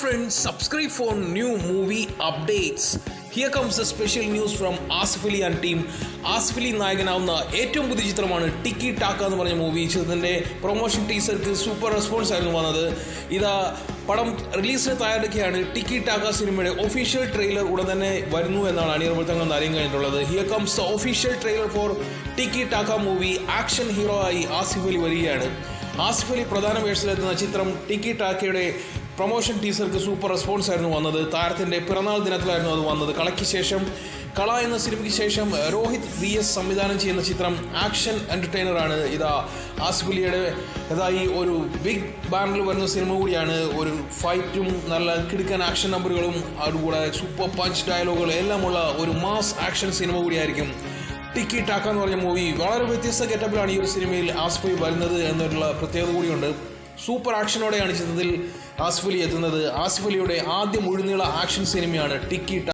friends, subscribe for new movie updates. Here comes the special news from Asif Ali and team. Asif Ali നായകനാവുന്ന ഏറ്റവും പുതിയ ചിത്രമാണ് tikki taka എന്ന് പറഞ്ഞ movie. ചിത്രത്തിൻ്റെ promotion ടീസർക്ക് സൂപ്പർ റെസ്പോൺസ് ആയിരുന്നു വന്നത്. ഇതാ പടം റിലീസിന് തയ്യാറെടുക്കുകയാണ്. ടിക്കി ടാക്ക സിനിമയുടെ ഒഫീഷ്യൽ ട്രെയിലർ ഉടൻ തന്നെ വരുന്നു എന്നാണ് അണിയർ വൃത്തങ്ങൾ അറിയാൻ കഴിഞ്ഞിട്ടുള്ളത്. Here comes the official trailer for Tiki Taka movie. Action hero ആയി ആസിഫ് അലി വരികയാണ്. ആസിഫ് അലി പ്രധാന വേഷത്തിലെത്തുന്ന ചിത്രം ടിക്കി ടാക്കയുടെ പ്രൊമോഷൻ ടീസർക്ക് സൂപ്പർ റെസ്പോൺസ് ആയിരുന്നു വന്നത്. താരത്തിൻ്റെ പിറന്നാൾ ദിനത്തിലായിരുന്നു അത് വന്നത്. കളയ്ക്ക് ശേഷം കള എന്ന സിനിമയ്ക്ക് ശേഷം രോഹിത് VS സംവിധാനം ചെയ്യുന്ന ചിത്രം ആക്ഷൻ എൻ്റർടൈനറാണ്. ഇതാ ആസിഫ് അലിയുടെ ഈ ഒരു ബിഗ് ബാനറിൽ വരുന്ന സിനിമ കൂടിയാണ്. ഒരു ഫൈറ്റും നല്ല കിടുക്കൻ ആക്ഷൻ നമ്പറുകളും അതുകൂടെ സൂപ്പർ പഞ്ച് ഡയലോഗുകൾ എല്ലാമുള്ള ഒരു മാസ് ആക്ഷൻ സിനിമ കൂടിയായിരിക്കും ടിക്കി ടാക്ക എന്ന് പറഞ്ഞ മൂവി. വളരെ വ്യത്യസ്ത ഗെറ്റപ്പിലാണ് ഈ ഒരു സിനിമയിൽ ആസിഫ് അലി വരുന്നത് എന്നുള്ള പ്രത്യേകത കൂടിയുണ്ട്. സൂപ്പർ ആക്ഷനോടെയാണ് ചിത്രത്തിൽ ആസിഫ് അലി എത്തുന്നത്. ആസിഫ് അലിയുടെ ആദ്യ മുഴുനീള ആക്ഷൻ സിനിമയാണ് ടിക്കി ടാക്ക.